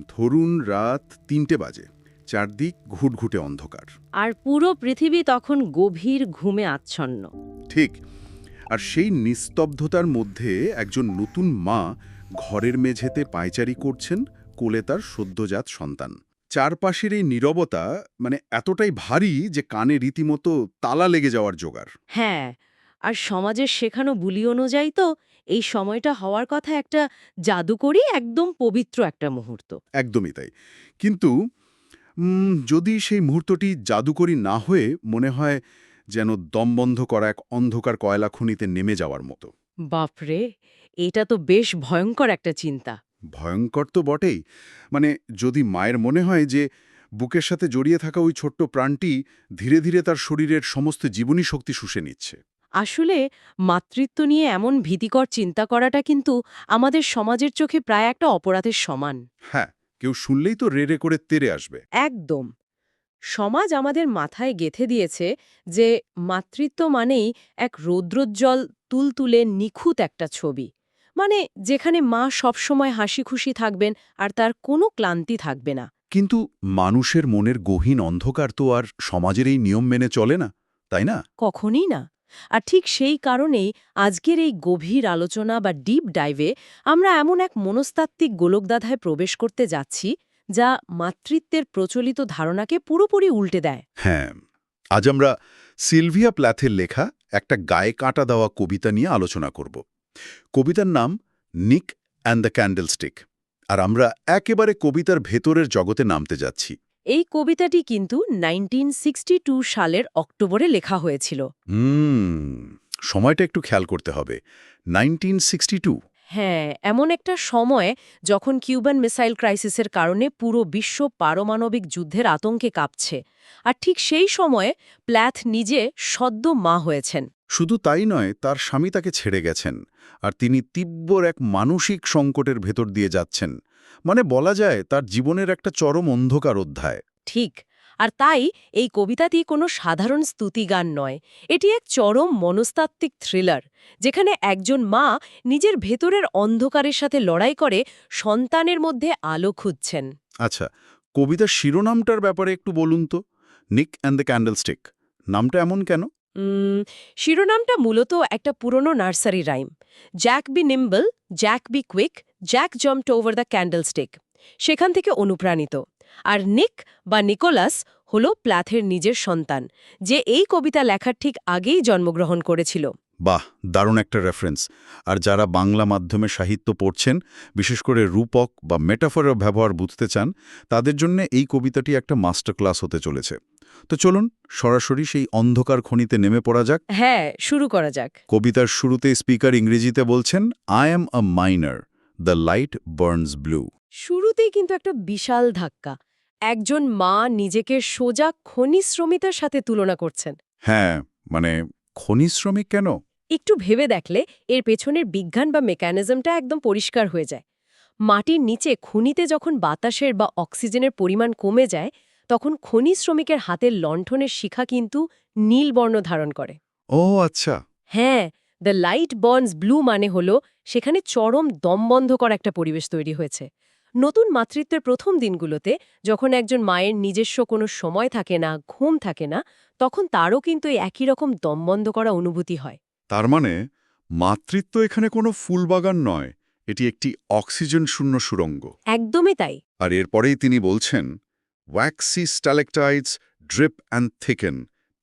ধরুন রাত ৩টে বাজে, চারদিক ঘুটঘুটে অন্ধকার। আর পুরো পৃথিবী তখন গভীর ঘুমে আচ্ছন্ন। ঠিক। আর সেই নিস্তব্ধতার মধ্যে একজন নতুন মা ঘরের মেঝেতে পায়চারি করছেন, কোলে তার সদ্যজাত সন্তান। চারপাশের এই নীরবতা এতটাই ভারী যে কানে রীতিমতো তালা লেগে যাওয়ার জোগাড়। হ্যাঁ, আর সমাজের শেখানো বুলি অনুযায়ী তো এই সময়টা হওয়ার কথা একটা জাদুকরী, একদম পবিত্র একটা মুহূর্ত। একদমই তাই। কিন্তু যদি সেই মুহূর্তটি জাদুকরী না হয়ে মনে হয় যেন দমবন্ধ করা এক অন্ধকার কয়লা খনিতে নেমে যাওয়ার মতো। বাপরে, এটা তো বেশ ভয়ঙ্কর একটা চিন্তা। ভয়ঙ্কর তো বটেই। যদি মায়ের মনে হয় যে বুকের সাথে জড়িয়ে থাকা ওই ছোট্ট প্রাণটি ধীরে ধীরে তার শরীরের সমস্ত জীবনী শক্তি শুষে নিচ্ছে। আসলে মাতৃত্ব নিয়ে এমন ভীতিকর চিন্তা করাটা কিন্তু আমাদের সমাজের চোখে প্রায় একটা অপরাধের সমান। হ্যাঁ, কেউ শুনলেই তো রেড়ে করে তেড়ে আসবে। একদম। সমাজ আমাদের মাথায় গেঁথে দিয়েছে যে মাতৃত্ব মানেই এক রৌদ্রোজ্জ্বল, তুলতুলে নিখুঁত একটা ছবি। মানে যেখানে মা সবসময় হাসি খুশি থাকবেন আর তার কোনো ক্লান্তি থাকবে না। কিন্তু মানুষের মনের গহীন অন্ধকার তো আর সমাজের এই নিয়ম মেনে চলে না, তাই না? কখনই না। আর ঠিক সেই কারণেই আজকের এই গভীর আলোচনা বা ডিপ ডাইভে আমরা এমন এক মনস্তাত্ত্বিক গোলকধাঁধায় প্রবেশ করতে যাচ্ছি যা মাতৃত্বের প্রচলিত ধারণাকে পুরোপুরি উল্টে দেয়। হ্যাঁ, আজ আমরা সিলভিয়া প্ল্যাথের লেখা একটা গায়ে কাঁটা দেওয়া কবিতা নিয়ে আলোচনা করব। কবিতার নাম নিক অ্যান্ড দ্য ক্যান্ডেলস্টিক। আর আমরা একেবারে কবিতার ভেতরের জগতে নামতে যাচ্ছি। এই কবিতাটি কিন্তু 1962 সালের অক্টোবরে লেখা হয়েছিল। সময়টা একটু খেয়াল করতে হবে। 1962। হ্যাঁ, এমন একটা সময়ে যখন কিউবান মিসাইল ক্রাইসিসের কারণে পুরো বিশ্ব পারমাণবিক যুদ্ধের আতঙ্কে কাঁপছে। আর ঠিক সেই সময়ে প্ল্যাথ নিজে সদ্য মা হয়েছেন। শুধু তাই নয়, তার স্বামী তাকে ছেড়ে গেছেন, আর তিনি তীব্র এক মানসিক সংকটের ভেতর দিয়ে যাচ্ছেন। বলা যায় তার জীবনের একটা চরম অন্ধকার অধ্যায়। ঠিক। আর তাই এই কবিতাটি কোনো সাধারণ স্তুতিগান নয়, এটি এক চরম মনস্তাত্ত্বিক থ্রিলার, যেখানে একজন মা নিজের ভেতরের অন্ধকারের সাথে লড়াই করে সন্তানের মধ্যে আলো খুঁজছেন। আচ্ছা, কবিতার শিরোনামটার ব্যাপারে একটু বলুন তো। নিক অ্যান্ড দ্য ক্যান্ডেলস্টিক নামটা এমন কেন? শিরোনামটা মূলত একটা পুরনো nursery rhyme, Jack be nimble, Jack be quick, Jack jumped over the candlestick, সেখান থেকে অনুপ্রাণিত। আর নিক বা নিকোলাস হল প্ল্যাথের নিজের সন্তান, যে এই কবিতা লেখার ঠিক আগেই জন্মগ্রহণ করেছিল। বাহ, দারুণ একটা রেফারেন্স। আর যারা বাংলা মাধ্যমে সাহিত্য পড়ছেন, বিশেষ করে রূপক বা মেটাফরের ব্যবহার বুঝতে চান, তাদের জন্য এই কবিতাটি একটা মাস্টার ক্লাস হতে চলেছে। তো চলুন সরাসরি সেই অন্ধকার খনিতে নেমে পড়া যাক। হ্যাঁ, শুরু করা যাক। কবিতার শুরুতে স্পিকার ইংরেজিতে বলছেন, I am a miner, the light burns blue. শুরুতেই কিন্তু একটা বিশাল ধাক্কা। একজন মা নিজেকে সোজা খনি শ্রমিকের সাথে তুলনা করছেন। হ্যাঁ, খনি শ্রমিক কেন? একটু ভেবে দেখলে এর পেছনের বিজ্ঞান বা মেকানিজমটা একদম পরিষ্কার হয়ে যায়। মাটির নিচে খনিতে যখন বাতাসের বা অক্সিজেনের পরিমাণ কমে যায়, তখন খনি শ্রমিকের হাতের লণ্ঠনের শিখা কিন্তু নীল বর্ণ ধারণ করে। ও আচ্ছা। হ্যাঁ, দ্য লাইট বার্নস ব্লু মানে হলো সেখানে চরম দমবন্ধ করা একটা পরিবেশ তৈরি হয়েছে। নতুন মাতৃত্বের প্রথম দিনগুলোতে যখন একজন মায়ের নিজস্ব কোনো সময় থাকে না, ঘুম থাকে না, তখন তারও কিন্তু এই একই রকম দমবন্ধ করা অনুভূতি হয়। তার মাতৃত্ব এখানে কোনো ফুলবাগান নয়, এটি একটি অক্সিজেন শূন্য সুড়ঙ্গ। একদমই তাই। আর এরপরেই তিনি বলছেন, waxy stalactites drip and thicken,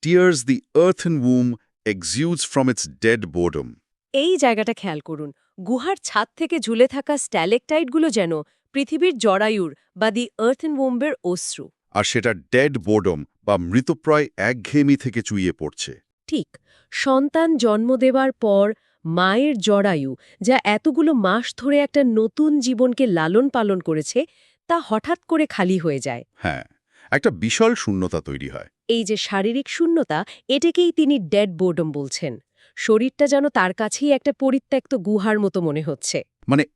tears the earthen womb exudes from its dead boredom. এই জায়গাটা খেয়াল করুন। গুহার ছাদ থেকে ঝুলে থাকা স্ট্যালেকটাইটগুলো যেন পৃথিবীর জরায়ুর বা দি আর্থেন ওম্বের অশ্রু। আর সেটা ডেড বোর্ডম বা মৃতপ্রায় একঘেয়েমি থেকে চুইয়ে পড়ছে। ঠিক, সন্তান জন্ম দেবার পর মায়ের জরায়ু, যা এতগুলো মাস ধরে একটা নতুন জীবনকে লালন পালন করেছে, তা হঠাৎ করে খালি হয়ে যায়। হ্যাঁ, একটা বিশাল শূন্যতা তৈরি হয়। এই যে শারীরিক শূন্যতা, এটাকেই তিনি ডেড বোর্ডম বলছেন। শরীরটা যেন তার কাছেই একটা পরিত্যক্ত গুহার মতো মনে হচ্ছে।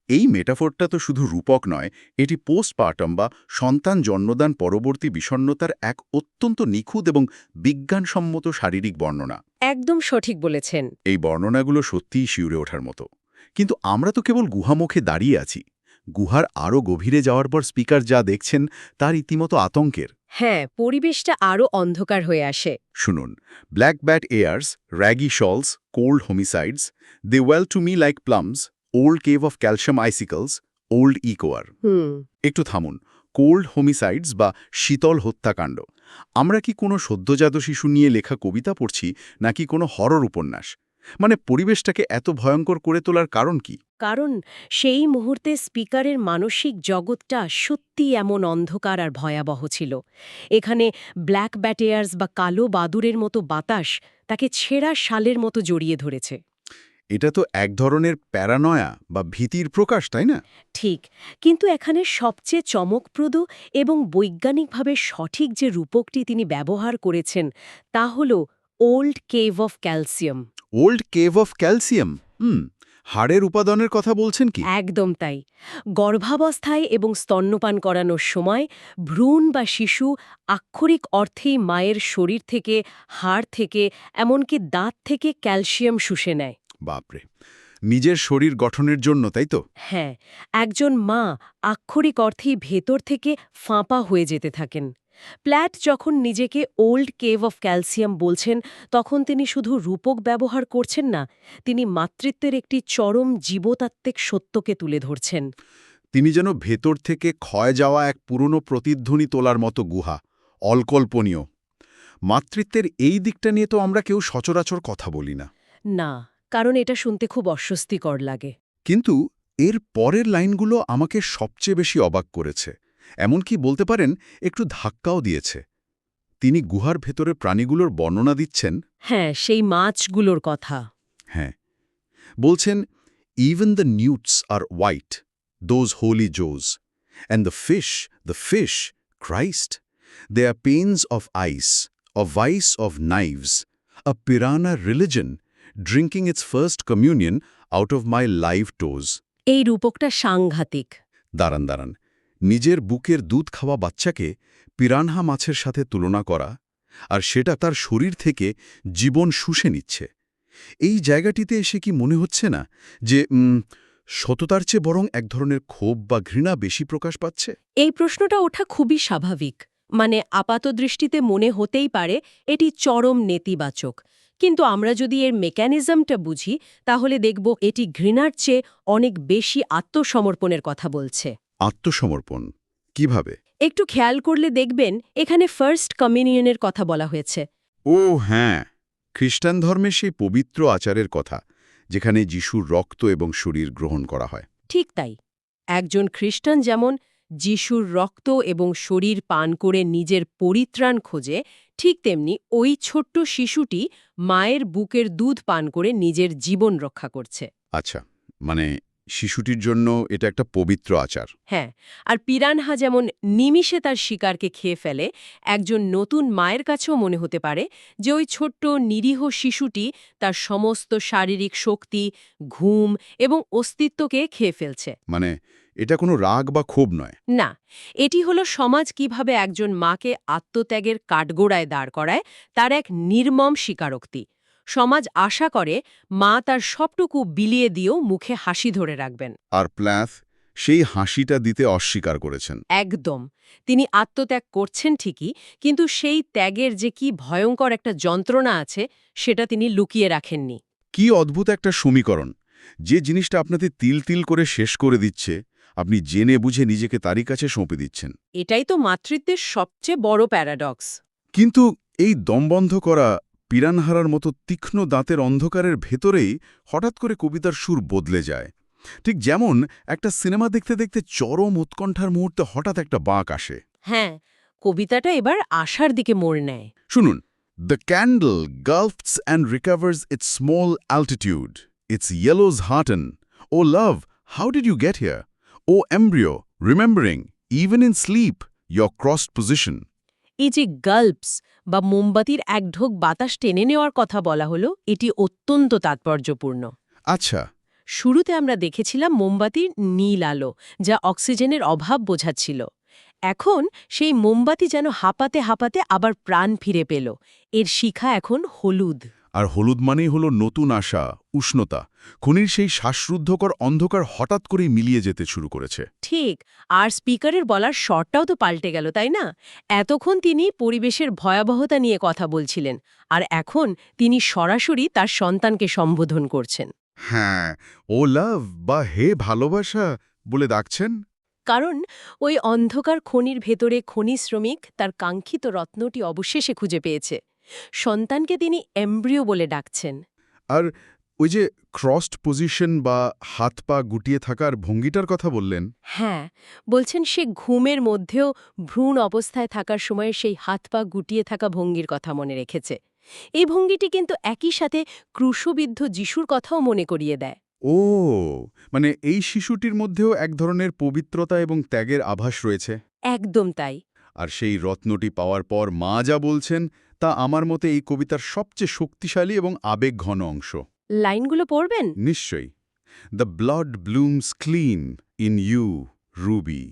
এই মেটাফোরটা তো শুধু রূপক নয়, এটি পোস্টপার্টাম বা সন্তান জন্মদান পরবর্তী বিষণ্ণতার এক অত্যন্ত নিখুঁত এবং বিজ্ঞানসম্মত শারীরিক বর্ণনা। একদম সঠিক বলেছেন। এই বর্ণনাগুলো সত্যিই শিউরে ওঠার মতো। কিন্তু আমরা তো কেবল গুহামুখে দাঁড়িয়ে আছি। গুহার আরও গভীরে যাওয়ার পর স্পিকার যা দেখছেন তার ইতিমতো আতঙ্কের। হ্যাঁ, পরিবেশটা আরও অন্ধকার হয়ে আসে। শুনুন, black bat airs, raggy shawls, cold homicides, they weld to me like plums, old cave of calcium icicles, old echoer. একটু থামুন। কোল্ড হোমিসাইডস বা শীতল হত্যাকাণ্ড, আমরা কি কোনো সদ্যজাত শিশু নিয়ে লেখা কবিতা পড়ছি নাকি কোনো হরর উপন্যাস? মানে পরিবেশটাকে এত ভয়ঙ্কর করে তোলার কারণ কি? কারণ সেই মুহূর্তে স্পিকারের মানসিক জগৎটা সত্যি এমন অন্ধকার আর ভয়াবহ ছিল। এখানে ব্ল্যাক ব্যাটেয়ার্স বা কালো বাদুরের মতো বাতাস তাকে ছেঁড়া শালের মতো জড়িয়ে ধরেছে। এটা তো এক ধরনের প্যারানয়া বা ভীতির প্রকাশ, তাই না? ঠিক, কিন্তু এখানে সবচেয়ে চমকপ্রদ এবং বৈজ্ঞানিকভাবে সঠিক যে রূপকটি তিনি ব্যবহার করেছেন তা হল old cave of calcium. Old cave of calcium. হাড়ের উপাদানের কথা বলছেন কি? একদম তাই। গর্ভাবস্থায় এবং স্তন্যপান করানোর সময় ভ্রূণ বা শিশু আক্ষরিক অর্থেই মায়ের শরীর থেকে, হাড় থেকে, এমনকি দাঁত থেকে ক্যালসিয়াম শুষে নেয়। বাপরে, নিজের শরীর গঠনের জন্য, তাই তো? হ্যাঁ, একজন মা আক্ষরিক অর্থেই ভেতর থেকে ফাঁপা হয়ে যেতে থাকেন। প্ল্যাট যখন নিজেকে ওল্ড কেভ অফ ক্যালসিয়াম বলছেন, তখন তিনি শুধু রূপক ব্যবহার করছেন না, তিনি মাতৃত্বের একটি চরম জীবতাত্ত্বিক সত্যকে তুলে ধরছেন। তিনি যেন ভেতর থেকে ক্ষয় যাওয়া এক পুরনো প্রতিধ্বনি তোলার মতো গুহা, অকল্পনীয়। মাতৃত্বের এই দিকটা নিয়ে তো আমরা কেউ সচরাচর কথা বলি না। না, কারণ এটা শুনতে খুব অস্বস্তিকর লাগে। কিন্তু এর পরের লাইনগুলো আমাকে সবচেয়ে বেশি অবাক করেছে, এমনকি বলতে পারেন একটু ধাক্কাও দিয়েছে। তিনি গুহার ভেতরে প্রাণীগুলোর বর্ণনা দিচ্ছেন। হ্যাঁ, সেই মাছগুলোর কথা। হ্যাঁ, বলছেন, even the newts are white, those holy Joes, and the fish, Christ, they are panes of ice, a vice of knives, a piranha religion, drinking its first communion out of my live toes. এই রূপকটা সাংঘাতিক। দাঁড়ান, নিজের বুকের দুধ খাওয়া বাচ্চাকে piranha মাছের সাথে তুলনা করা, আর সেটা তার শরীর থেকে জীবন শুষে নিচ্ছে। এই জায়গাটিতে এসে কি মনে হচ্ছে না যে সততার চেয়ে বরং এক ধরনের ক্ষোভ বা ঘৃণা বেশি প্রকাশ পাচ্ছে? এই প্রশ্নটা ওঠা খুবই স্বাভাবিক। মানে আপাতদৃষ্টিতে মনে হতেই পারে এটি চরম নেতিবাচক। কিন্তু আমরা যদি এর মেকানিজমটা বুঝি, তাহলে দেখব এটি ঘৃণার চেয়ে অনেক বেশি আত্মসমর্পণের কথা বলছে। আত্মসমর্পণ কিভাবে? একটু খেয়াল করলে দেখবেন এখানে ফার্স্ট কমিউনিয়নের কথা বলা হয়েছে। ও হ্যাঁ, খ্রিস্টান ধর্মের সেই পবিত্র আচারের কথা, যেখানে যিশুর রক্ত এবং শরীর গ্রহণ করা হয়। ঠিক তাই। একজন খ্রিস্টান যেমন যিশুর রক্ত এবং শরীর পান করে নিজের পরিত্রাণ খোঁজে, ঠিক তেমনি ওই ছোট্ট শিশুটি মায়ের বুকের দুধ পান করে নিজের জীবন রক্ষা করছে। আচ্ছা, মানে শিশুটির জন্য এটা একটা পবিত্র আচার। হ্যাঁ, আর পিরানহা যেমন নিমিষে তার শিকারকে খেয়ে ফেলে, একজন নতুন মায়ের কাছেও মনে হতে পারে যে ওই ছোট্ট নিরীহ শিশুটি তার সমস্ত শারীরিক শক্তি, ঘুম এবং অস্তিত্বকে খেয়ে ফেলছে। মানে এটা কোনো রাগ বা ক্ষোভ নয়। না, এটি হলো সমাজ কিভাবে একজন মাকে আত্মত্যাগের কাঠগোড়ায় দাঁড় করায় তার এক নির্মম স্বীকারোক্তি। সমাজ আশা করে মা তার সবটুকু বিলিয়ে দিয়েও মুখে হাসি ধরে রাখবেন। আর প্ল্যাথ সেই হাসিটা দিতে অস্বীকার করেছেন। একদম। তিনি আত্মত্যাগ করছেন ঠিকই, কিন্তু সেই ত্যাগের যে কি ভয়ঙ্কর একটা যন্ত্রণা আছে সেটা তিনি লুকিয়ে রাখেননি। কি অদ্ভুত একটা সমীকরণ! যে জিনিসটা আপনাদের তিল তিল করে শেষ করে দিচ্ছে, আপনি জেনে বুঝে নিজেকে তারই কাছে সঁপে দিচ্ছেন। এটাই তো মাতৃত্বের সবচেয়ে বড় প্যারাডক্স। কিন্তু এই দমবন্ধ করা পিরানহারার মতো তীক্ষ্ণ দাঁতের অন্ধকারের ভেতরেই হঠাৎ করে কবিতার সুর বদলে যায়। ঠিক যেমন একটা সিনেমা দেখতে দেখতে চরম উৎকণ্ঠার মুহূর্তে হঠাৎ একটা বাঁক আসে। হ্যাঁ, কবিতাটা এবার আশার দিকে মোড় নেয়। শুনুন, the candle gulps and recovers its small altitude. Its yellows hearten. Oh love, how did you get here? Oh embryo, remembering, even in sleep, your crossed position. এই যে গাল্পস বা মোমবাতির এক ঢোক বাতাস টেনে নেওয়ার কথা বলা হলো, এটি অত্যন্ত তাৎপর্যপূর্ণ। আচ্ছা, শুরুতে আমরা দেখেছিলাম মোমবাতির নীল আলো, যা অক্সিজেনের অভাব বোঝাচ্ছিল। এখন সেই মোমবাতি যেন হাঁপাতে হাঁপাতে আবার প্রাণ ফিরে পেল। এর শিখা এখন হলুদ। আর হলুদ মানেই হলো নতুন আশা, উষ্ণতা। খনির সেই শ্বাসরুদ্ধকর অন্ধকার হঠাৎ করেই মিলিয়ে যেতে শুরু করেছে। ঠিক। আর স্পিকারের বলার স্বরটাও তো পাল্টে গেল, তাই না? এতক্ষণ তিনি পরিবেশের ভয়াবহতা নিয়ে কথা বলছিলেন, আর এখন তিনি সরাসরি তার সন্তানকে সম্বোধন করছেন। হ্যাঁ, ও লাভ বা হে ভালোবাসা বলে ডাকছেন। কারণ ওই অন্ধকার খনির ভেতরে খনি শ্রমিক তার কাঙ্ক্ষিত রত্নটি অবশেষে খুঁজে পেয়েছে। সন্তানকে তিনি এমব্রিও বলে ডাকছেন। আর ওই যে ক্রসড পজিশন বা হাত পা গুটিয়ে থাকার ভঙ্গিটার কথা বললেন, হ্যাঁ, বলছেন সে ঘুমের মধ্যেও ভ্রূণ অবস্থায় থাকার সময় সেই হাত পা গুটিয়ে থাকা ভঙ্গির কথা মনে রেখেছে। এই ভঙ্গিটি কিন্তু একই সাথে ক্রুশবিদ্ধ যিশুর কথাও মনে করিয়ে দেয়। ও মানে এই শিশুটির মধ্যেও এক ধরনের পবিত্রতা এবং ত্যাগের আভাস রয়েছে। একদম তাই। আর সেই রত্নটি পাওয়ার পর মা যা বলছেন তা আমার মতে এই কবিতার সবচেয়ে শক্তিশালী এবং আবেগঘন অংশ। লাইনগুলো পড়বেন? নিশ্চয়ই। The blood blooms clean in you, ruby.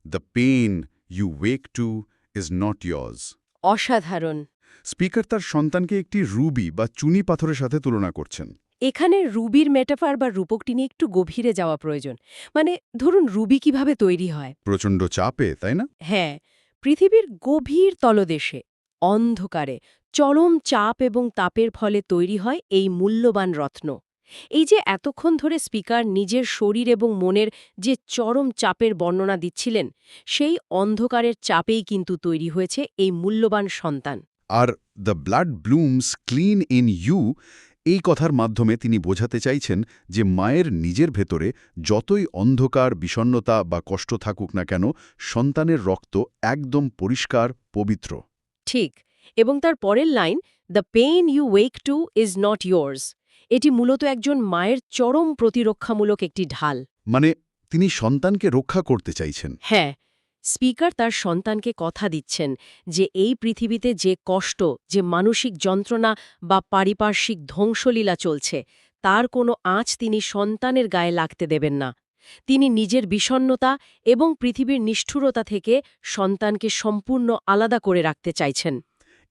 The pain you wake to is not yours. অসাধারণ। স্পিকার তার সন্তানকে একটি রুবি বা চুনি পাথরের সাথে তুলনা করছেন। এখানে রুবির মেটাফার বা রূপকটি নিয়ে একটু গভীরে যাওয়া প্রয়োজন। মানে ধরুন রুবি কিভাবে তৈরি হয়? প্রচণ্ড চাপে, তাই না? হ্যাঁ, পৃথিবীর গভীর তলদেশে অন্ধকারে চরম চাপ এবং তাপের ফলে তৈরি হয় এই মূল্যবান রত্ন। এই যে এতক্ষণ ধরে স্পিকার নিজের শরীর এবং মনের যে চরম চাপের বর্ণনা দিচ্ছিলেন, সেই অন্ধকারের চাপেই কিন্তু তৈরি হয়েছে এই মূল্যবান সন্তান। আর the blood blooms clean in you, এই কথার মাধ্যমে তিনি বোঝাতে চাইছেন যে মায়ের নিজের ভেতরে যতই অন্ধকার, বিষণ্ণতা বা কষ্ট থাকুক না কেন, সন্তানের রক্ত একদম পরিষ্কার, পবিত্র। ঠিক। এবং তার পরের লাইন, the pain you wake to is not yours, এটি মূলত একজন মায়ের চরম প্রতিরক্ষামূলক একটি ঢাল। মানে তিনি সন্তানকে রক্ষা করতে চাইছেন। হ্যাঁ, স্পিকার তার সন্তানকে কথা দিচ্ছেন যে এই পৃথিবীতে যে কষ্ট, যে মানসিক যন্ত্রণা বা পারিপার্শ্বিক ধ্বংসলীলা চলছে, তার কোনো আঁচ তিনি সন্তানের গায়ে লাগতে দেবেন না। তিনি নিজের বিষণ্ণতা এবং পৃথিবীর নিষ্ঠুরতা থেকে সন্তানকে সম্পূর্ণ আলাদা করে রাখতে চাইছেন।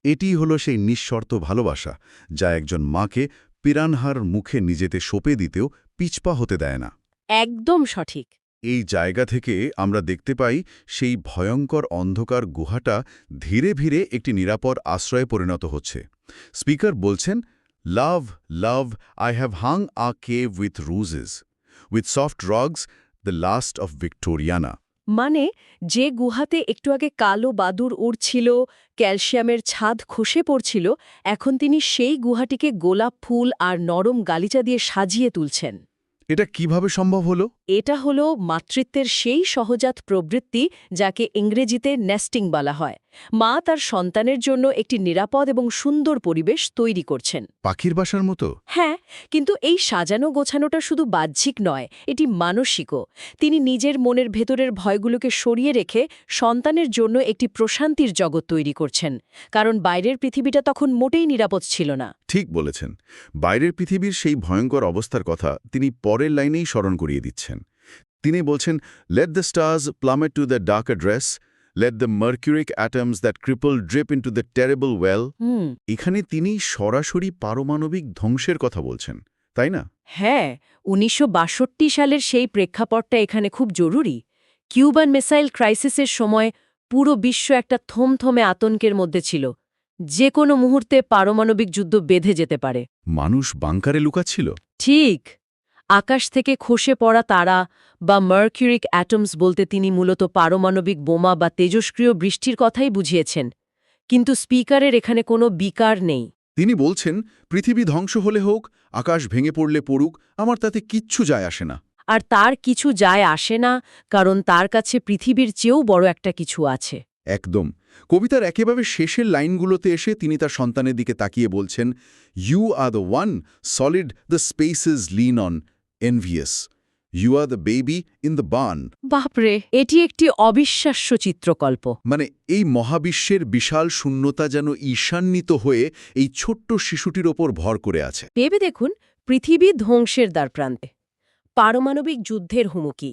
এটিই হলো সেই নিঃশর্ত ভালোবাসা, যা একজন মাকে পিরানহার মুখে নিজেতে সঁপে দিতেও পিছপা হতে দেয় না। একদম সঠিক। এই জায়গা থেকে আমরা দেখতে পাই সেই ভয়ঙ্কর অন্ধকার গুহাটা ধীরে ধীরে একটি নিরাপদ আশ্রয়ে পরিণত হচ্ছে। স্পিকার বলছেন, লাভ, লাভ, I have hung a cave with roses, with soft rugs, the last of Victoriana. মানে যে গুহাতে একটু আগে কালো বাদুর উড়ছিল, ক্যালসিয়ামের ছাদ খসে পড়ছিল, এখন তিনি সেই গুহাটিকে গোলাপ ফুল আর নরম গালিচা দিয়ে সাজিয়ে তুলছেন। এটা কিভাবে সম্ভব হলো? এটা হলো মাতৃত্বের সেই সহজাত প্রবৃত্তি যাকে ইংরেজিতে নেস্টিং বলা হয়। মা তার সন্তানের জন্য একটি নিরাপদ এবং সুন্দর পরিবেশ তৈরি করছেন। পাখির বাসার মতো? হ্যাঁ, কিন্তু এই সাজানো গোছানোটা শুধু বাহ্যিক নয়, এটি মানসিকও। তিনি নিজের মনের ভেতরের ভয়গুলোকে সরিয়ে রেখে সন্তানের জন্য একটি প্রশান্তির জগৎ তৈরি করছেন, কারণ বাইরের পৃথিবীটা তখন মোটেই নিরাপদ ছিল না। ঠিক বলেছেন। বাইরের পৃথিবীর সেই ভয়ঙ্কর অবস্থার কথা তিনি পরের লাইনেই স্মরণ করিয়ে দিচ্ছেন। তিনি বলছেন, let the stars plummet to the dark address, let the mercuric atoms that cripple drip into the terrible well. এখানে তিনি সরাসরি পারমাণবিক ধ্বংসের কথা বলছেন, তাই না? হ্যাঁ, ১৯৬২ সালের সেই প্রেক্ষাপটটা এখানে খুব জরুরি। কিউবান মিসাইল ক্রাইসিসের সময় পুরো বিশ্ব একটা থমথমে আতঙ্কের মধ্যে ছিল। যে কোনো মুহূর্তে পারমাণবিক যুদ্ধ বেঁধে যেতে পারে। মানুষ বাংকারে লুকাচ্ছিল। ঠিক। আকাশ থেকে খসে পড়া তারা বা মার্কিউরিক অ্যাটমস বলতে তিনি মূলত পারমাণবিক বোমা বা তেজস্ক্রিয় বৃষ্টির কথাই বুঝিয়েছেন। কিন্তু স্পিকারের এখানে কোনো বিকার নেই। তিনি বলছেন, পৃথিবী ধ্বংস হলে হোক, আকাশ ভেঙে পড়লে পড়ুক, আমার তাতে কিচ্ছু যায় আসে না। আর তার কিছু যায় আসে না, কারণ তার কাছে পৃথিবীর চেয়েও বড় একটা কিছু আছে। একদম। কবিতার একেবারে শেষের লাইনগুলোতে এসে তিনি তার সন্তানের দিকে তাকিয়ে বলছেন, you are the one solid the spaces lean on, envious. You are the baby in the barn. বাপরে, এটি একটি অবিশ্বাস্য চিত্রকল্প। মানে এই মহাবিশ্বের বিশাল শূন্যতা যেন ঈশান্বিত হয়ে এই ছোট্ট শিশুটির ওপর ভর করে আছে। ভেবে দেখুন, পৃথিবী ধ্বংসের দ্বারপ্রান্তে, পারমাণবিক যুদ্ধের হুমকি,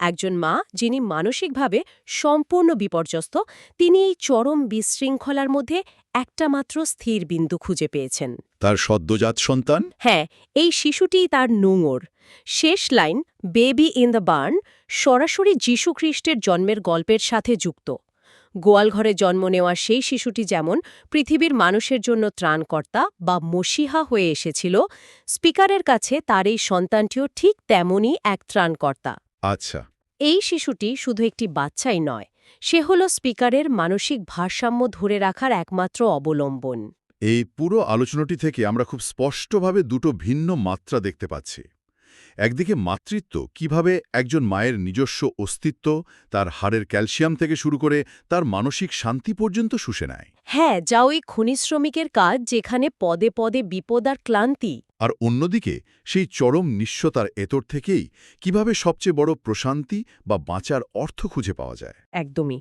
একজন মা যিনি মানসিকভাবে সম্পূর্ণ বিপর্যস্ত, তিনি এই চরম বিশৃঙ্খলার মধ্যে একটা মাত্র স্থির বিন্দু খুঁজে পেয়েছেন। তার সদ্যজাত সন্তান? হ্যাঁ, এই শিশুটিই তার নোঙর। শেষ line, baby in the burn, সরাসরি যীশুখ্রিস্টের জন্মের গল্পের সাথে যুক্ত। গোয়ালঘরে জন্ম নেওয়া সেই শিশুটি যেমন পৃথিবীর মানুষের জন্য ত্রাণকর্তা বা মসিহা হয়ে এসেছিল, স্পিকারের কাছে তার এই সন্তানটিও ঠিক তেমনই এক ত্রাণকর্তা। আচ্ছা। এই শিশুটি শুধু একটি বাচ্চাই নয়, সে হল স্পিকারের মানসিক ভারসাম্য ধরে রাখার একমাত্র অবলম্বন। এই পুরো আলোচনাটি থেকে আমরা খুব স্পষ্টভাবে দুটো ভিন্ন মাত্রা দেখতে পাচ্ছি। একদিকে মাতৃত্ব কিভাবে একজন মায়ের নিজস্ব অস্তিত্ব, তার হাড়ের ক্যালসিয়াম থেকে শুরু করে তার মানসিক শান্তি পর্যন্ত শুষে নেয়। হ্যাঁ, যা ওই খনি শ্রমিকের কাজ, যেখানে পদে পদে বিপদ আর ক্লান্তি। আর অন্যদিকে সেই চরম নিঃস্বতার এতর থেকেই কিভাবে সবচেয়ে বড় প্রশান্তি বা বাঁচার অর্থ খুঁজে পাওয়া যায়। একদমই।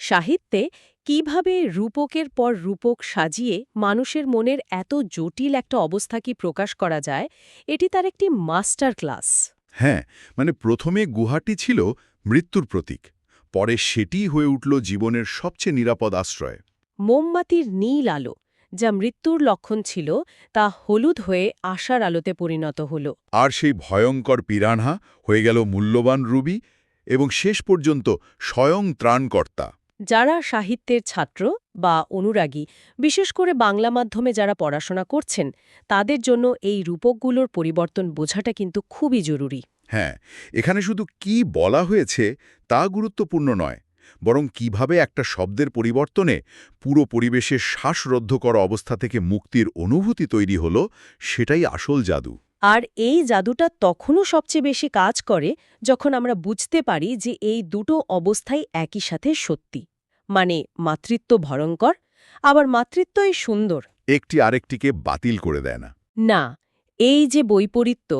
সাহিত্যে কিভাবে রূপকের পর রূপক সাজিয়ে মানুষের মনের এত জটিল একটা অবস্থা কি প্রকাশ করা যায়, এটি তার একটি মাস্টার ক্লাস। হ্যাঁ, মানে প্রথমে গুহাটি ছিল মৃত্যুর প্রতীক, পরে সেটিই হয়ে উঠল জীবনের সবচেয়ে নিরাপদ আশ্রয়। মোমবাতির নীল আলো, যা মৃত্যুর লক্ষণ ছিল, তা হলুদ হয়ে আশার আলোতে পরিণত হল। আর সেই ভয়ঙ্কর পিরানহা হয়ে গেল মূল্যবান রুবি, এবং শেষ পর্যন্ত স্বয়ং ত্রাণকর্তা। যারা সাহিত্যের ছাত্র বা অনুরাগী, বিশেষ করে বাংলা মাধ্যমে যারা পড়াশোনা করছেন, তাদের জন্য এই রূপকগুলোর পরিবর্তন বোঝাটা কিন্তু খুবই জরুরি। হ্যাঁ, এখানে শুধু কি বলা হয়েছে তা গুরুত্বপূর্ণ নয়, বরং কিভাবে একটা শব্দের পরিবর্তনে পুরো পরিবেশের শ্বাসরুদ্ধ করা অবস্থা থেকে মুক্তির অনুভূতি তৈরি হলো, সেটাই আসল জাদু। আর এই জাদুটা তখনও সবচেয়ে বেশি কাজ করে যখন আমরা বুঝতে পারি যে এই দুটো অবস্থাই একই সাথে সত্যি। মানে মাতৃত্ব ভয়ঙ্কর, আবার মাতৃত্বই সুন্দর। একটি আরেকটিকে বাতিল করে দেয় না। না, এই যে বৈপরীত্য,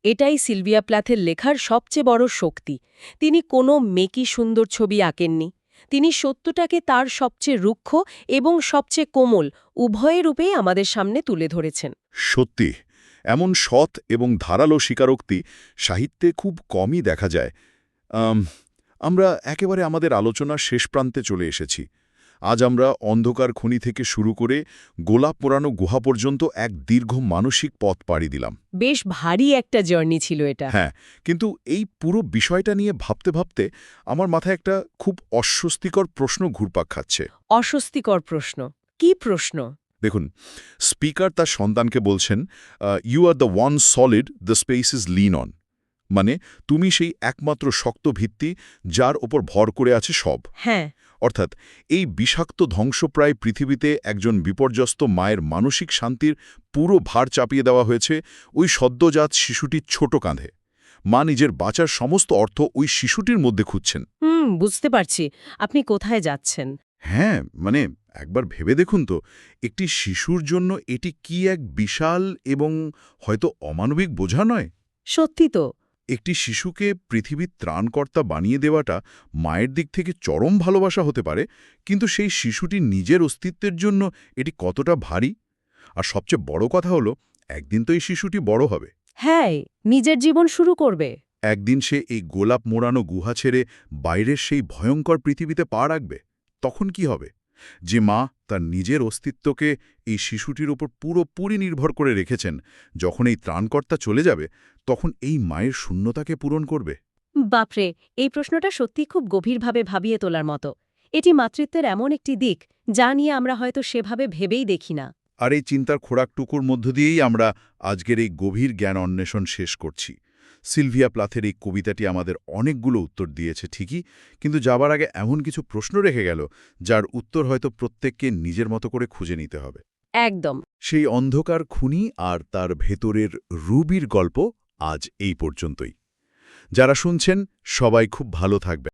এটাই সিলভিয়া প্ল্যাথের লেখার সবচেয়ে বড় শক্তি। তিনি কোনো মেকি সুন্দর ছবি আঁকেননি। তিনি সত্যটাকে তার সবচেয়ে রুক্ষ এবং সবচেয়ে কোমল উভয় রূপেই আমাদের সামনে তুলে ধরেছেন। সত্যি, এমন সৎ এবং ধারালো স্বীকারোক্তি সাহিত্যে খুব কমই দেখা যায়। আমরা একেবারে আমাদের আলোচনার শেষ প্রান্তে চলে এসেছি। আজ আমরা অন্ধকার খনি থেকে শুরু করে গোলাপ পোড়ানো গুহা পর্যন্ত এক দীর্ঘ মানসিক পথ পাড়ি দিলাম। বেশ ভারী একটা জার্নি ছিল এটা। হ্যাঁ, কিন্তু এই পুরো বিষয়টা নিয়ে ভাবতে ভাবতে আমার মাথায় একটা খুব অস্বস্তিকর প্রশ্ন ঘুরপাক খাচ্ছে। অস্বস্তিকর প্রশ্ন? কি প্রশ্ন? দেখুন, স্পিকার তার সন্তানকে বলছেন, you are the one solid the space is lean on. মানে, তুমি সেই একমাত্র শক্ত ভিত্তি যার ওপর ভর করে আছে সব। হ্যাঁ। অর্থাৎ এই বিষাক্ত ধ্বংসপ্রায় পৃথিবীতে একজন বিপর্যস্ত মায়ের মানসিক শান্তির পুরো ভার চাপিয়ে দেওয়া হয়েছে ওই সদ্যজাত শিশুটির ছোট কাঁধে। মা নিজের বাঁচার সমস্ত অর্থ ওই শিশুটির মধ্যে খুঁজছেন। বুঝতে পারছি আপনি কোথায় যাচ্ছেন। হ্যাঁ, মানে একবার ভেবে দেখুন তো, একটি শিশুর জন্য এটি কি এক বিশাল এবং হয়তো অমানবিক বোঝা নয়? সত্যি তো। একটি শিশুকে পৃথিবীর ত্রাণকর্তা বানিয়ে দেওয়াটা মায়ের দিক থেকে চরম ভালোবাসা হতে পারে, কিন্তু সেই শিশুটির নিজের অস্তিত্বের জন্য এটি কতটা ভারী। আর সবচেয়ে বড় কথা হলো, একদিন তো এই শিশুটি বড় হবে। হ্যাঁ, নিজের জীবন শুরু করবে। একদিন সে এই গোলাপ মোড়ানো গুহা ছেড়ে বাইরের সেই ভয়ঙ্কর পৃথিবীতে পা রাখবে। তখন কি হবে? যে মা তার নিজের অস্তিত্বকে এই শিশুটির উপর পুরোপুরি নির্ভর করে রেখেছেন, যখন এই ত্রাণকর্তা চলে যাবে, তখন এই মায়ের শূন্যতাকে পূরণ করবে। বাপরে, এই প্রশ্নটা সত্যি খুব গভীরভাবে ভাবিয়ে তোলার মতো। এটি মাতৃত্বের এমন একটি দিক যা নিয়ে আমরা হয়তো সেভাবে ভেবেই দেখি না। আর এই চিন্তার খোরাকটুকুর মধ্য দিয়েই আমরা আজকের এই গভীর জ্ঞান অন্বেষণ শেষ করছি। সিলভিয়া প্লাথের এই কবিতাটি আমাদের অনেকগুলো উত্তর দিয়েছে ঠিকই, কিন্তু যাবার আগে এমন কিছু প্রশ্ন রেখে গেল যার উত্তর হয়তো প্রত্যেককে নিজের মতো করে খুঁজে নিতে হবে। একদম। সেই অন্ধকার খুনি আর তার ভেতরের রুবির গল্প আজ এই পর্যন্তই। যারা শুনছেন সবাই খুব ভালো থাকবেন।